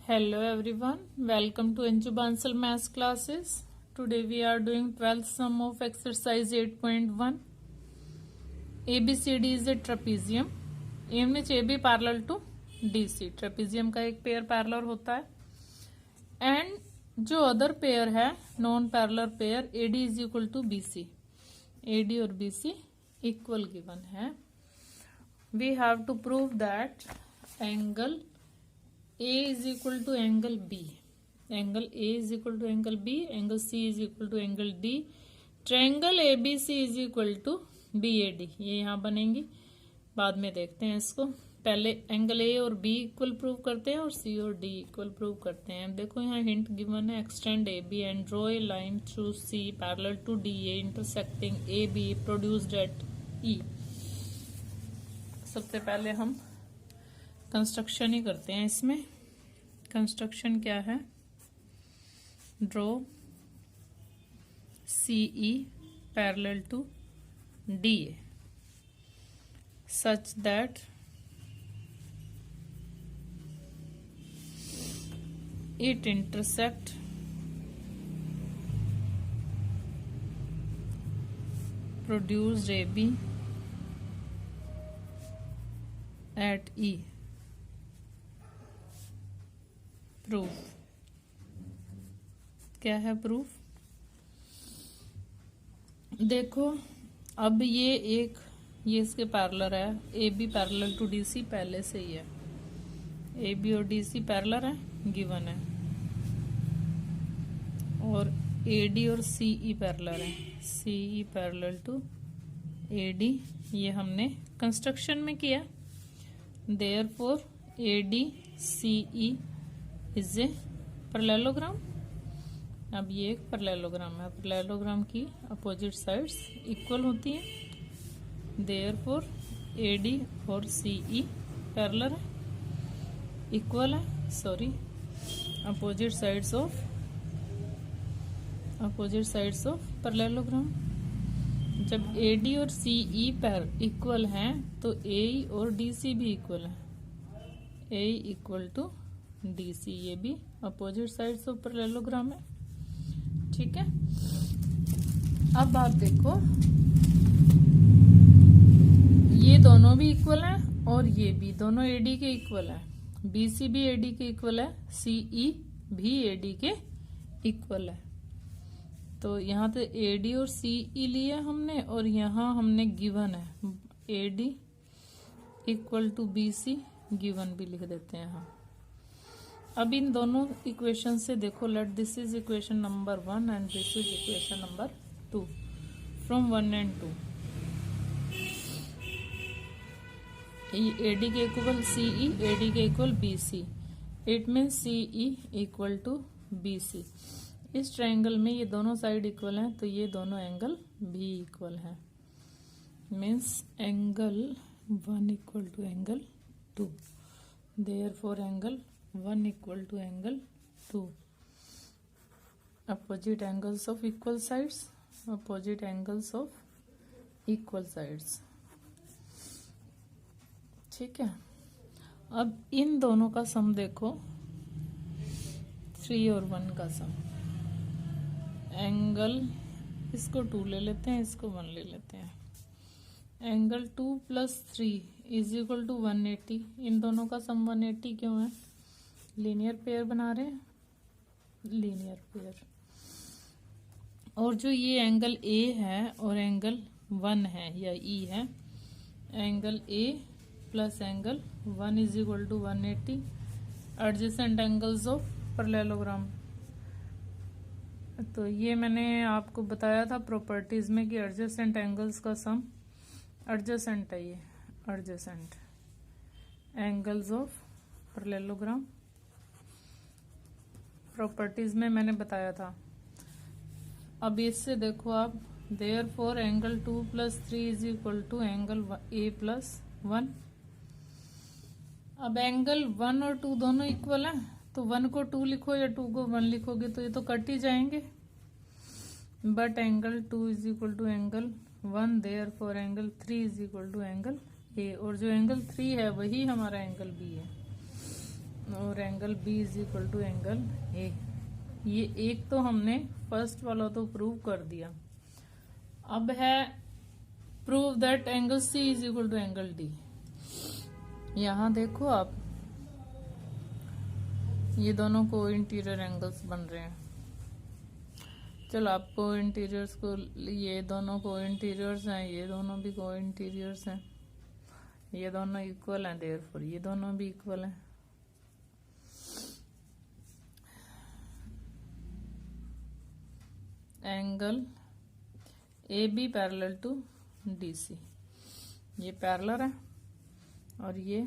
Hello everyone, welcome to Anju Bansal Maths classes. Today we are doing 12th sum of exercise 8.1. ABCD is a trapezium in which AB parallel to DC. Trapezium का एक pair parallel होता है and जो other pair है non parallel pair AD is equal to BC. AD और BC equal given है. We have to prove that angle A is equal to angle B. Angle A is equal to angle B. Angle C is equal to angle D. Triangle ABC is equal to BAD. ये यहाँ बनेंगी, बाद में देखते हैं इसको. पहले angle A और B इक्वल प्रूव करते हैं और C और D इक्वल प्रूव करते हैं. देखो यहाँ हिंट गिवन है, extend AB and draw a line through C parallel to DA intersecting AB produced at E. सबसे पहले हम कंस्ट्रक्शन ही करते हैं. इसमें कंस्ट्रक्शन क्या है? Draw CE parallel to DA such that it intersect produced AB at E. Proof क्या है? प्रूफ देखो, अब ये इसके पैरेलल है. AB पैरेलल टू DC पहले से ही है. AB और DC पैरेलल है, गिवन है. और AD और CE पैरेलल है. CE पैरेलल टू AD ये हमने कंस्ट्रक्शन में किया. Therefore AD CE is a parallelogram. अब ये एक पैरेललोग्राम है. पैरेललोग्राम की अपोजिट साइड्स इक्वल होती हैं. देयरफॉर AD और CE पैरेलल है, इक्वल है. Sorry, opposite sides of parallelogram. जब AD और CE इक्वल हैं तो AE और DC भी इक्वल है. AE इक्वल टू DC, ये भी अपोजिट साइड्स ऑफ पैरेललोग्राम है. ठीक है. अब आप देखो, ये दोनों भी इक्वल हैं और ये भी दोनों AD के इक्वल है. BC भी AD के इक्वल है, CE भी AD के इक्वल है. तो यहाँ तो AD और CE लिया हमने और यहाँ हमने गिवन है AD equal to BC, given भी लिख देते हैं यहाँ. अब इन दोनों इक्वेशन से देखो, let this is equation number 1 and this is equation number 2 from 1 and 2. AD के इक्वल CE, AD के equal BC. It means CE equal to BC. इस ट्रायंगल में ये दोनों साइड इक्वल हैं तो ये दोनों एंगल भी इक्वल हैं. Means angle 1 equal to angle 2. Therefore angle 1 equal to angle 2. Opposite angles of equal sides. Opposite angles of equal sides. ठीक है. अब इन दोनों का सम देखो, 3 और 1 का सम. एंगल इसको 2 ले लेते हैं, इसको 1 ले लेते हैं. Angle 2 + 3 is equal to 180. इन दोनों का सम 180 क्यों है? लीनियर पेयर बना रहे हैं, लीनियर पेयर. और जो ये एंगल A है और एंगल 1 है या E है, angle A plus angle 1 is equal to 180. Adjacent angles of parallelogram. तो ये मैंने आपको बताया था प्रॉपर्टीज में कि एडजेसेंट एंगल्स का सम एडजेसेंट है. ये adjacent angles of parallelogram properties में मैंने बताया था. अब इससे देखो आप, therefore angle 2 + 3 is equal to angle A + 1. अब एंगल 1 और 2 दोनों इक्वल हैं तो 1 को 2 लिखो या 2 को 1 लिखोगे तो ये तो कट ही जाएंगे. But angle 2 is equal to angle 1, therefore angle 3 is equal to angle A. और जो एंगल 3 है वही हमारा एंगल B है. और angle B is equal to angle A. ये एक तो हमने फर्स्ट वाला तो प्रूव कर दिया। अब है prove that angle C is equal to angle D. यहां देखो आप, ये दोनों को इंटीरियर एंगल्स बन रहे हैं। चलो आपको इंटीरियर्स को, ये दोनों को इंटीरियर्स हैं, ये दोनों भी को इंटीरियर्स हैं, ये दोनों इक्वल हैं, देयरफॉर ये दोनों भी इक्वल हैं। Angle A B parallel to D C, ये पैरेलल है और ये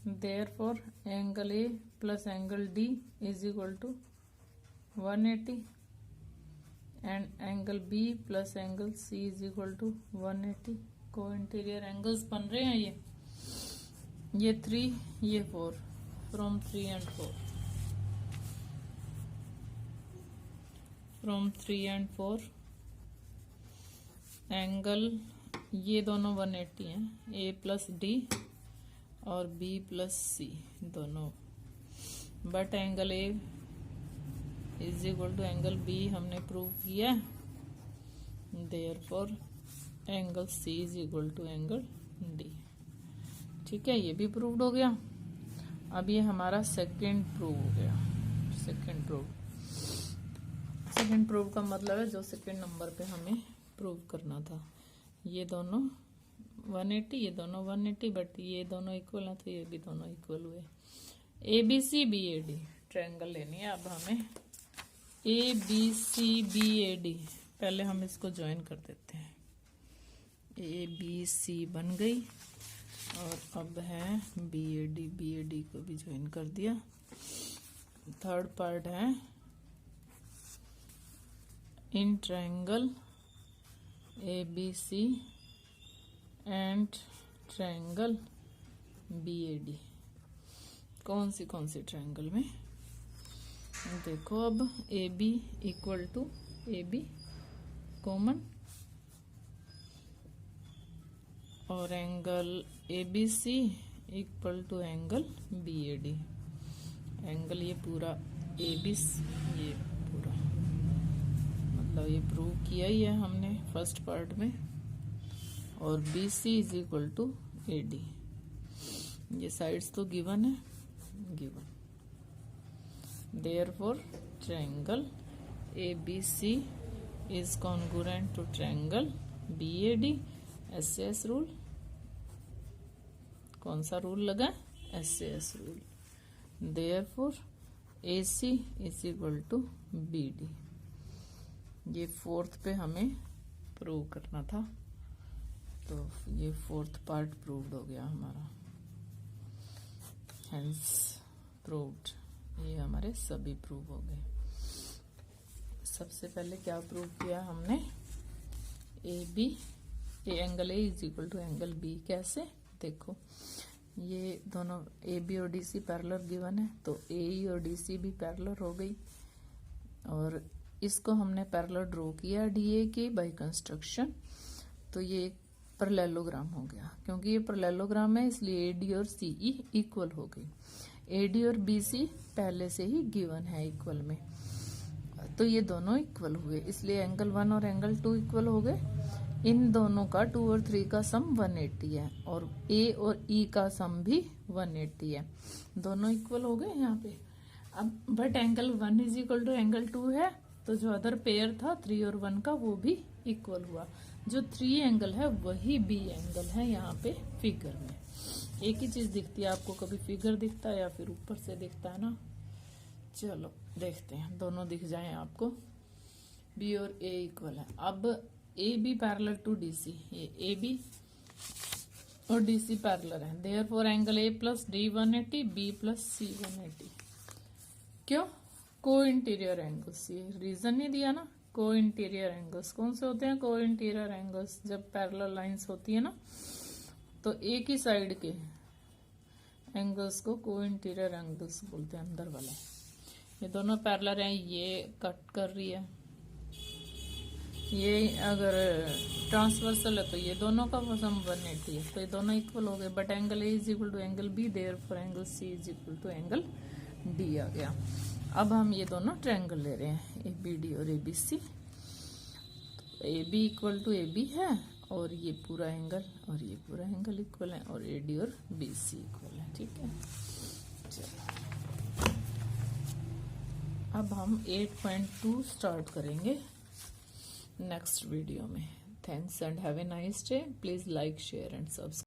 therefore angle A plus angle D is equal to 180 and angle B plus angle C is equal to 180। को इंटीरियर एंगल्स बन रहे हैं ये 3 ये 4, from 3 and 4, from 3 and 4 angle ये दोनों 180 हैं, ए प्लस डी और बी प्लस सी दोनों, but angle A is equal to angle B हमने प्रूव किया, therefore angle C is equal to angle D. ठीक है, ये भी प्रूव्ड हो गया। अब ये हमारा सेकंड प्रूव हो गया। सेकंड प्रूव का मतलब है जो सेकंड नंबर पे हमें प्रूव करना था। ये दोनों 180, ये दोनों 180, बट ये दोनों इक्वल है तो ये भी दोनों इक्वल हुए। A B C B A D triangle लेनी है अब हमें। A B C B A D, पहले हम इसको ज्वाइन कर देते हैं। ए बी सी बन गई और अब है बी ए डी को भी ज्वाइन कर दिया। थर्ड पार्ट है in triangle A B C and triangle B A D. कौन सी ट्रायंगल में देखो, अब A B equal to A B common और angle A B C equal to angle B A D. Angle ये पूरा A B ये पूरा, मतलब ये प्रूव किया ही है हमने फर्स्ट पार्ट में। और B C is equal to A D, ये साइड्स तो गिवन है, given. Therefore triangle A B C is congruent to triangle B A D. S rule, कौन सा रूल लगा? S rule. Therefore A C is equal to B D. ये fourth पे हमें prove करना था, तो ये फोर्थ पार्ट प्रूव्ड हो गया हमारा, हेंस प्रूव्ड। ये हमारे सभी प्रूव हो गए। सबसे पहले क्या प्रूव किया हमने? A B angle A is equal to angle B. कैसे? देखो, ये दोनों ए बी और डी सी पैरेलल गिवन है, तो ए ई और डी सी भी पैरेलल हो गई। और इसको हमने पैरेलल ड्रॉ किया डी ए के बाय कंस्ट्रक्शन, तो ये एक पैरेललोग्राम हो गया। क्योंकि ये पैरेललोग्राम है इसलिए ए डी और सी ई इक्वल हो गई। ए डी और बी सी पहले से ही गिवन है इक्वल में, तो ये दोनों इक्वल हुए, इसलिए एंगल 1 और एंगल 2 इक्वल हो गए। इन दोनों का 2 और 3 का सम 180 है और ए और ई का सम भी 180 है, दोनों इक्वल हो गए यहाँ पे। अब but angle 1 is equal to angle 2 है, तो जो अदर पेयर था 3 और 1 का वो भी इक्वल हुआ। जो 3 एंगल है वही बी एंगल है यहाँ पे फिगर में। एक ही चीज दिखती है आपको, कभी फिगर दिखता है या फिर ऊपर से दिखता है ना। चलो देखते हैं, दोनों दिख जाए आपको। बी और ए इक्वल है। अब A B parallel to D C, ये ए बी और डी सी पैरेलल है। Therefore angle A plus D 180, B plus C 180। क्यों? को इंटीरियर एंगल्स, ये रीजन नहीं दिया ना। को इंटीरियर एंगल्स कौन से होते हैं? को इंटीरियर एंगल्स जब पैरेलल लाइंस होती है ना, तो एक ही साइड के एंगल्स को इंटीरियर एंगल्स बोलते हैं, अंदर वाला। ये दोनों पैरेलल हैं, ये कट कर रही है, ये अगर ट्रांसवर्सल है तो ये दोनों का सम 180 है, तो ये दोनों इक्वल हो गए। But angle A is equal to angle B, therefore angle C is equal to angle D आ गया। अब हम ये दोनों ट्रायंगल ले रहे हैं, ए बी डी और A B C. A B equal to A B है, और ये पूरा एंगल और ये पूरा एंगल इक्वल है, और ए डी और बी सी इक्वल है। ठीक है, चलो अब हम 8.2 स्टार्ट करेंगे नेक्स्ट वीडियो में। Thanks and have a nice day. Please like, share and subscribe.